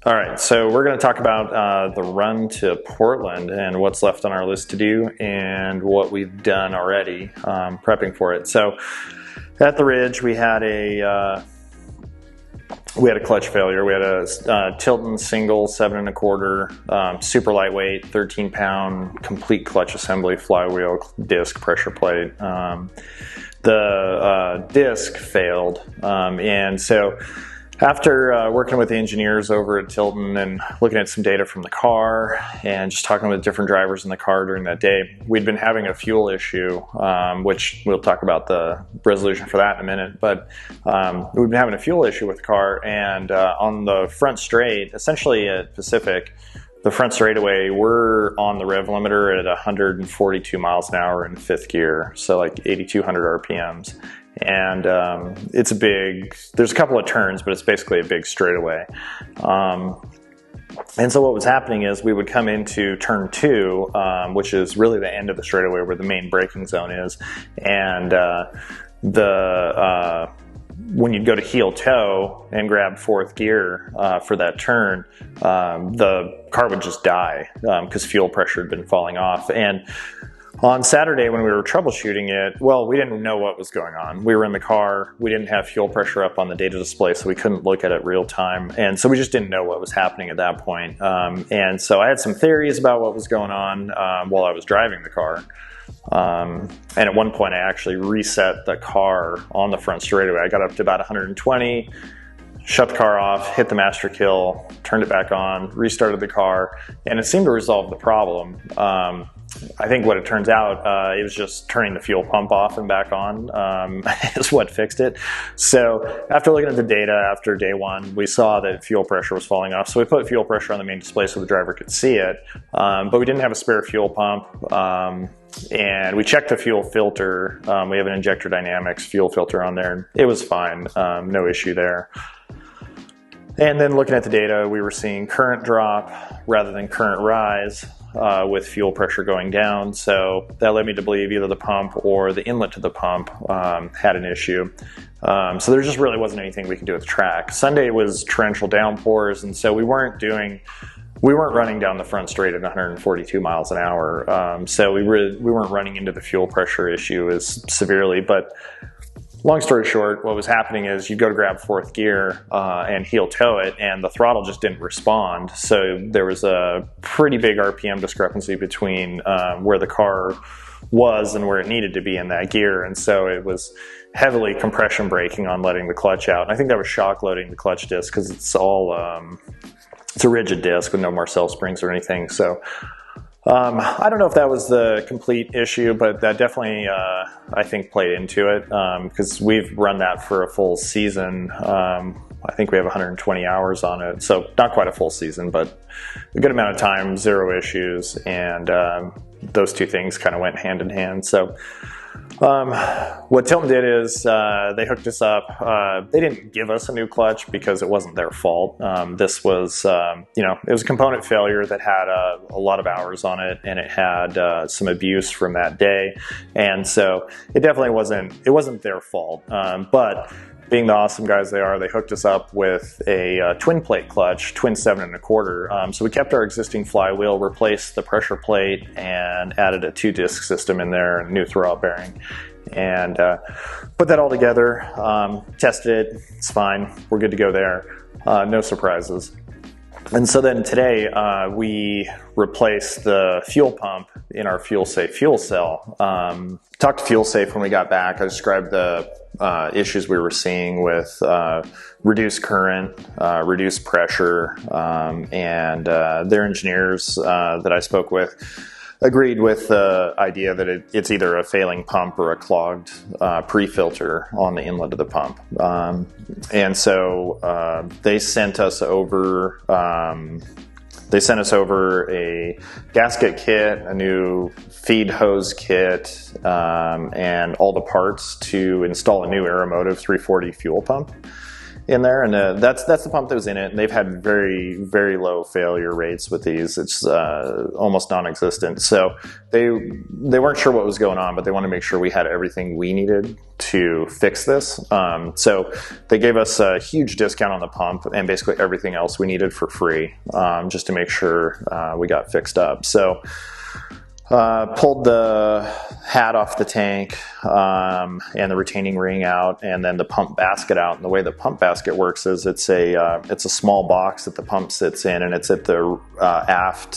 All right, so we're going to talk about the run to Portland and what's left on our list to do and what we've done already prepping for it. So at the Ridge, we had a clutch failure. We had a Tilton single 7 1/4, super lightweight, 13-pound, complete clutch assembly, flywheel, disc, pressure plate. The disc failed, and so after working with the engineers over at Tilton and looking at some data from the car and just talking with different drivers in the car during that day, we'd been having a fuel issue, which we'll talk about the resolution for that in a minute, but we've been having a fuel issue with the car, and on the front straight, essentially at Pacific, the front straightaway, we're on the rev limiter at 142 miles an hour in 5th gear, so like 8,200 RPMs. And it's a big, there's a couple of turns, but it's basically a big straightaway. And so what was happening is we would come into turn 2, which is really the end of the straightaway where the main braking zone is. And when you'd go to heel toe and grab 4th gear for that turn, the car would just die because fuel pressure had been falling off. And on Saturday when we were troubleshooting it, well, we didn't know what was going on. We were in the car, we didn't have fuel pressure up on the data display, so we couldn't look at it real time. And so we just didn't know what was happening at that point. And so I had some theories about what was going on while I was driving the car. And at one point I actually reset the car on the front straightaway. I got up to about 120, shut the car off, hit the master kill, turned it back on, restarted the car, and it seemed to resolve the problem. I think what it turns out, it was just turning the fuel pump off and back on is what fixed it. So after looking at the data after day 1, we saw that fuel pressure was falling off. So we put fuel pressure on the main display so the driver could see it, but we didn't have a spare fuel pump. And we checked the fuel filter. We have an Injector Dynamics fuel filter on there. It was fine, no issue there. And then looking at the data, we were seeing current drop rather than current rise with fuel pressure going down. So that led me to believe either the pump or the inlet to the pump had an issue. So there just really wasn't anything we could do with the track. Sunday was torrential downpours, and so we weren't running down the front straight at 142 miles an hour. So we weren't running into the fuel pressure issue as severely, but long story short, what was happening is you'd go to grab 4th gear and heel toe it, and the throttle just didn't respond. So there was a pretty big RPM discrepancy between where the car was and where it needed to be in that gear. And so it was heavily compression braking on letting the clutch out. And I think that was shock loading the clutch disc because it's all, it's a rigid disc with no Marcel springs or anything. So I don't know if that was the complete issue, but that definitely, I think, played into it because we've run that for a full season. I think we have 120 hours on it, so not quite a full season, but a good amount of time, 0 issues, and those two things kind of went hand in hand. So what Tilton did is they hooked us up. They didn't give us a new clutch because it wasn't their fault. This was, it was a component failure that had a lot of hours on it, and it had some abuse from that day. And so it definitely wasn't their fault. But being the awesome guys they are, they hooked us up with a twin plate clutch, twin 7 1/4. So we kept our existing flywheel, replaced the pressure plate, and added a 2-disc system in there, and a new throwout bearing. And put that all together, tested it, it's fine, we're good to go there. No surprises. And so then today we replaced the fuel pump in our Fuel Safe fuel cell. Talked to Fuel Safe when we got back. I described the issues we were seeing with reduced current, reduced pressure, and their engineers that I spoke with agreed with the idea that it's either a failing pump or a clogged pre-filter on the inlet of the pump. And so they sent us over a gasket kit, a new feed hose kit, and all the parts to install a new Aeromotive 340 fuel pump. in there, and that's the pump that was in it. And they've had very, very low failure rates with these. It's almost non-existent. So they weren't sure what was going on, but they wanted to make sure we had everything we needed to fix this. So they gave us a huge discount on the pump and basically everything else we needed for free, just to make sure we got fixed up. So pulled the hat off the tank and the retaining ring out, and then the pump basket out. And the way the pump basket works is it's a small box that the pump sits in, and it's at the aft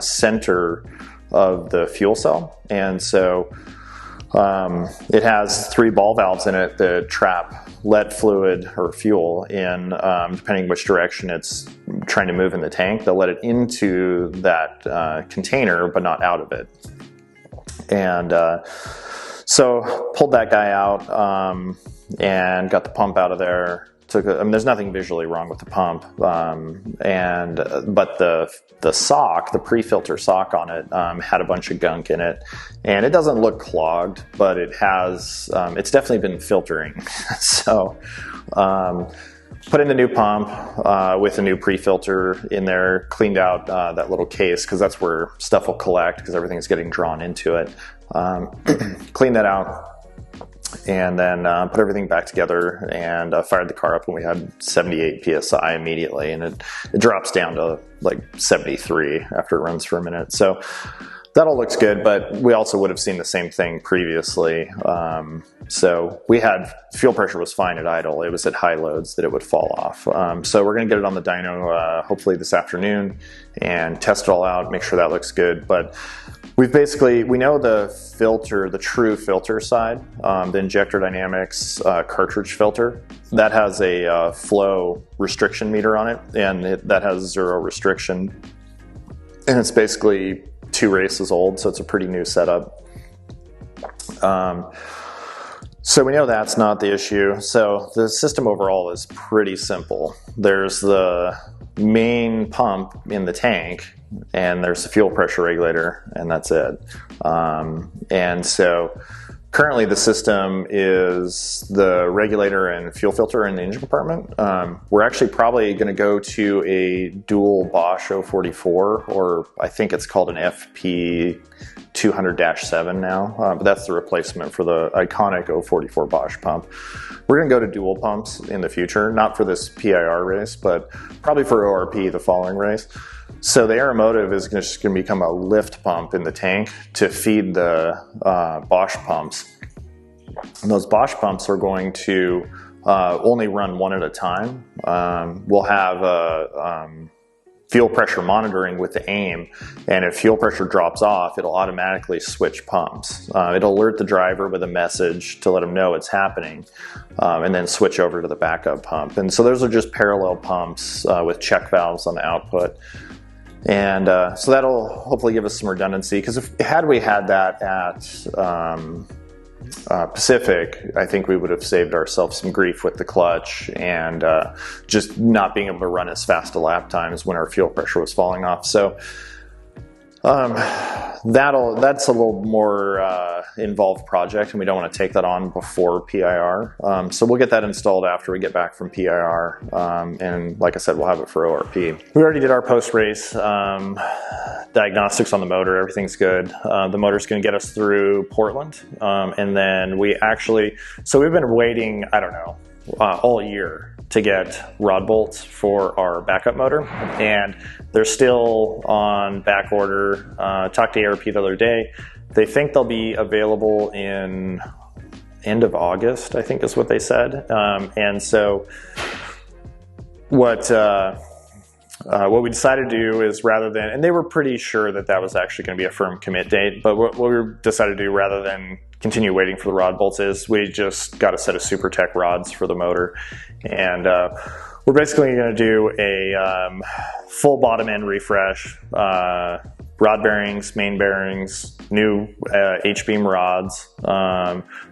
center of the fuel cell. And so it has 3 ball valves in it that trap lead fluid or fuel in, depending which direction it's trying to move in the tank. They'll let it into that container, but not out of it. And so pulled that guy out and got the pump out of there. There's nothing visually wrong with the pump, but the sock, the pre-filter sock on it, had a bunch of gunk in it, and it doesn't look clogged, but it has, it's definitely been filtering. So put in the new pump with a new pre-filter in there, cleaned out that little case, because that's where stuff will collect because everything's getting drawn into it. Cleaned that out, and then put everything back together and fired the car up, and we had 78 PSI immediately, and it drops down to like 73 after it runs for a minute. So that all looks good, but we also would have seen the same thing previously. So we had, fuel pressure was fine at idle. It was at high loads that it would fall off. So we're gonna get it on the dyno hopefully this afternoon and test it all out, make sure that looks good. But we know the filter, the true filter side, the Injector Dynamics cartridge filter, that has a flow restriction meter on it, and that has 0 restriction. And it's basically 2 races old, so it's a pretty new setup. So we know that's not the issue. So the system overall is pretty simple. There's the main pump in the tank, and there's the fuel pressure regulator, and that's it. And so currently the system is the regulator and fuel filter in the engine compartment. We're actually probably going to go to a dual Bosch 044, or I think it's called an FP 200-7 now, but that's the replacement for the iconic 044 Bosch pump. We're going to go to dual pumps in the future, not for this PIR race, but probably for ORP, the following race. So the Aeromotive is just going to become a lift pump in the tank to feed the Bosch pumps. And those Bosch pumps are going to only run one at a time. We'll have a fuel pressure monitoring with the aim, and if fuel pressure drops off, it'll automatically switch pumps. It'll alert the driver with a message to let them know it's happening, and then switch over to the backup pump. And so those are just parallel pumps with check valves on the output. And so that'll hopefully give us some redundancy, because had we had that at Pacific, I think we would have saved ourselves some grief with the clutch and just not being able to run as fast a lap times when our fuel pressure was falling off. So that's a little more involved project, and we don't want to take that on before PIR. So we'll get that installed after we get back from PIR, and like I said, we'll have it for ORP. We already did our post-race diagnostics on the motor. Everything's good. The motor's going to get us through Portland, and then we've been waiting, I don't know, all year to get rod bolts for our backup motor, and they're still on back order. Talked to ARP the other day. They think they'll be available in end of August, I think is what they said. And so what we decided to do is, rather than, and they were pretty sure that that was actually going to be a firm commit date, but what we decided to do, rather than continue waiting for the rod bolts, is we just got a set of SuperTech rods for the motor, and we're basically going to do a full bottom end refresh, rod bearings, main bearings, new H-beam rods,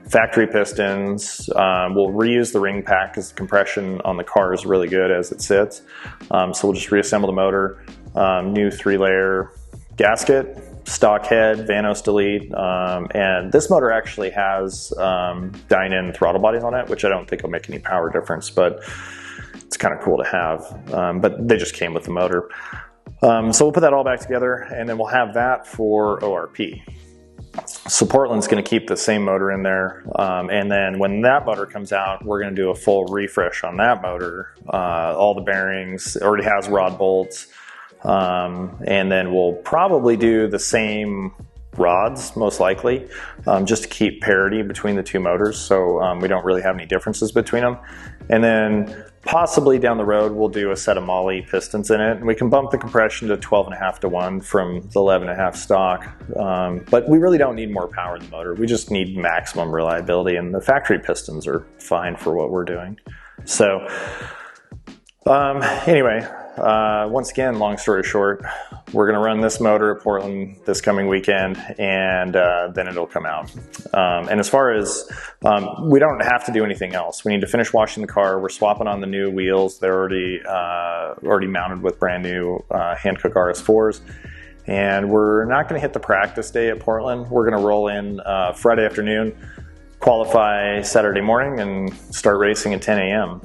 factory pistons. We'll reuse the ring pack because the compression on the car is really good as it sits. So we'll just reassemble the motor, new 3-layer gasket, stock head, Vanos delete, and this motor actually has dyno throttle bodies on it, which I don't think will make any power difference, but it's kind of cool to have. But they just came with the motor. So we'll put that all back together, and then we'll have that for ORP. So Portland's going to keep the same motor in there, and then when that motor comes out, we're going to do a full refresh on that motor. All the bearings, it already has rod bolts, and then we'll probably do the same rods, most likely, just to keep parity between the two motors, so we don't really have any differences between them. And then possibly down the road we'll do a set of Molly pistons in it, and we can bump the compression to 12.5 to 1 from the 11.5 stock, but we really don't need more power in the motor. We just need maximum reliability, and the factory pistons are fine for what we're doing. So anyway, once again, long story short, we're going to run this motor at Portland this coming weekend, and then it'll come out. And as far as, we don't have to do anything else. We need to finish washing the car. We're swapping on the new wheels. They're already mounted with brand new Hankook RS4s. And we're not going to hit the practice day at Portland. We're going to roll in Friday afternoon, qualify Saturday morning, and start racing at 10 a.m.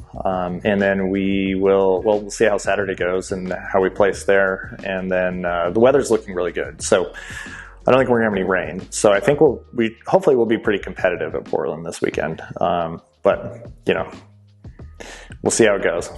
And then we'll see how Saturday goes and how we place there. And then the weather's looking really good. So I don't think we're gonna have any rain. So I think hopefully we'll be pretty competitive at Portland this weekend. But you know, we'll see how it goes.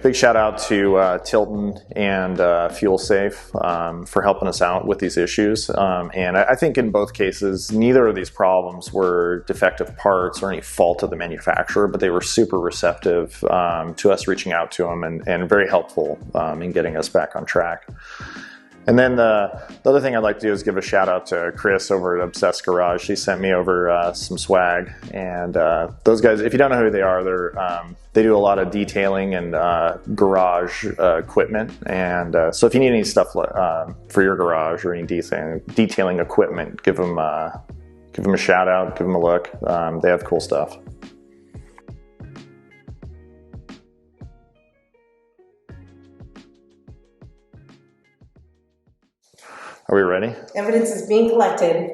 Big shout out to Tilton and Fuel Safe for helping us out with these issues. And I think in both cases, neither of these problems were defective parts or any fault of the manufacturer, but they were super receptive to us reaching out to them, and very helpful in getting us back on track. And then the other thing I'd like to do is give a shout out to Chris over at Obsessed Garage. She sent me over some swag, and those guys, if you don't know who they are, they do a lot of detailing and garage equipment. And so if you need any stuff for your garage or any detailing equipment, give them a shout out, give them a look. They have cool stuff. Are we ready? Evidence is being collected.